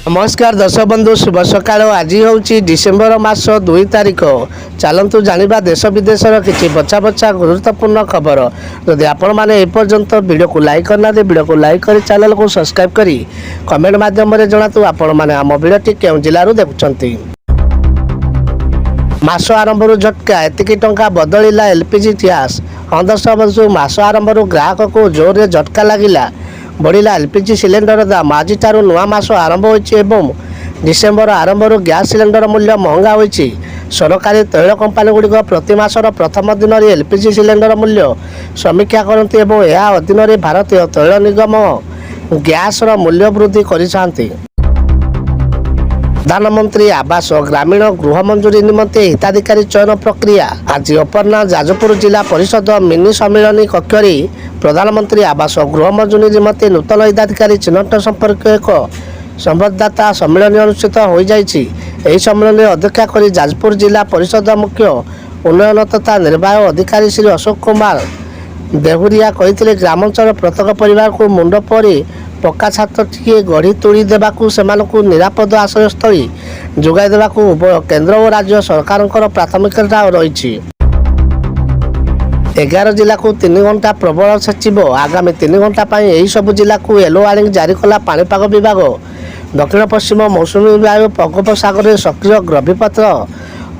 नमस्कार दर्शक बंधु शुभ सकाळ। आज हूँ डिसेम्बर मास 2 तारिख। चलतु जाना देश विदेशर किसी बचा बचा गुरुत्वपूर्ण खबर। जदि आपण मैंने एपर्यंत वीडियो को लाइक करना वीडियो को लाइक कर चैनल को सब्सक्राइब करी कमेंट माध्यम जनातु आपण मैंने आम वीडियोटी केउं जिल्लारू देखुछंती। मास आरंभ झटका एतिकी टंका बदलिला एलपीजी इतिहास। 10 वर्ष मास आरंभ ग्राहक को जोर रे झटका लगिला। बढ़िला एलपीजी सिलेंडर दाम। आज नुआ मास आरंभ होइछि एवं डिसेम्बर आरंभ गैस सिलेंडर मूल्य महंगा होइछि। सरकारी तैल कंपानी गुड़िक प्रति मासर प्रथम दिन में एलपीजी सिलेंडर मूल्य समीक्षा करती एवं यह अधीन में भारतीय तैल निगम गैस मूल्य वृद्धि करिसेंति। प्रधानमंत्री आवास ग्रामीण गृह मंजूरी निमंते हिताधिकारी चयन प्रक्रिया। आज अपरना जाजपुर जिला परिषद मिनी सम्मेलन कक्ष प्रधानमंत्री आवास गृह मंजूरी निमंते नूतन हिताधिकारी चिन्हट संपर्क एक संवाददाता सम्मेलन अनुष्ठित हो जाइछि। एही सम्मेलन अध्यक्षता करी जाजपुर जिला परिषद मुख्य उन्नयन तथा निर्वाह अधिकारी श्री अशोक कुमार देहुरिया कहिथिले ग्रामांचल प्रत्येक परिवार को मुंड परी पक्का छात टिके गढ़ी तोड़ी देवाकू सेमानकू निरापद आश्रयस्थली जोगाई देवाकू उभय केंद्र और राज्य सरकार प्राथमिकता रही। 11 जिला को 3 घंटा प्रबल सचिव। आगामी 3 घंटा पर यही सब जिला को येलो वार्निंग जारी कला पाणीपाग विभाग। दक्षिण पश्चिम मौसुमी वायु बंगोपसागर में सक्रिय गभीरपथ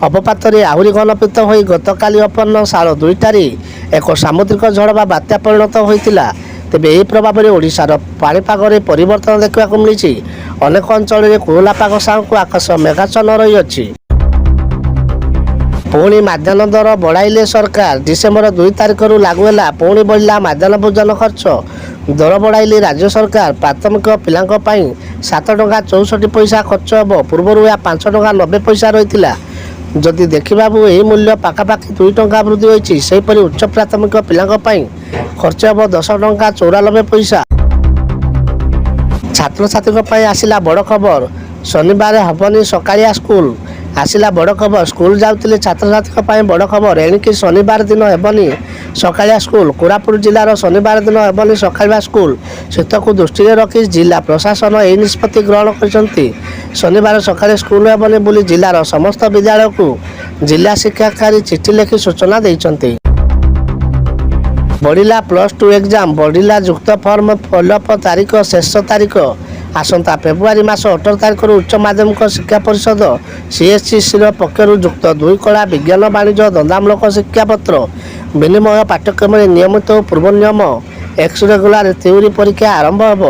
अवपात आहरी घनपीत हो गतकाली अपर्ण 2:30 एक सामुद्रिक झड़ बा बात्या परिणत होता। तेबे यह प्रभाव में ओडिशार पाणीपाग परिवर्तन देखा मिली। अनेक अंचल कोहला पाग सामू आकाश मेघाच्छन्न रही अछि। पुणी मध्याह्न दर बढ़ाइले सरकार। डिसेम्बर 2 तारिख लागू है पुणी बढ़ला मध्याह्न भोजन खर्च। दर बढ़ाइले राज्य सरकार। प्राथमिक पिलांक 7 टंका 64 पैसा खर्च हे। पूर्व यह 5 टंका 90 पैसा रही। जदि देखा यही मूल्य पाखापाखि 2 टंका वृद्धि होती। सेहीपरि उच्च प्राथमिक पिलांक खर्च हे 10 टंका 94 पैसा। छात्र छात्री आसिला बड़ खबर। शनिवार हबनी सकालिया स्कूल। आसिला बड़ खबर। स्कूल जाउतिले छात्र छात्री बड़ खबर। एणिकी शनिवार दिन हेबनी सकालिया स्कूल। कोरापुट जिलार शनिवार दिन हेबनी सकालिया स्कूल। शीत को दृष्टि रखी जिला प्रशासन यह निष्पत्ति ग्रहण करछंती। शनिवार सकाले स्कूल हेबनी बोली जिलार समस्त विद्यालय को जिला शिक्षाधिकारी चिठी लिखि सूचना देइछंती। बढ़िला +2 एग्जाम। बढ़िला युक्त फॉर्म फिलअप तारीख शेष तारीख आसंता फेब्रुआरी मास 18 तारिख उच्च माध्यमिक शिक्षा परिषद सीएससी पक्षर युक्त 2 कला विज्ञान वाणिज्य धंदामूलक शिक्षापत्र विनिमय पाठ्यक्रम नियमित पूर्व नियम एक्स रेगुलर थ्योरी परीक्षा आरंभ होब।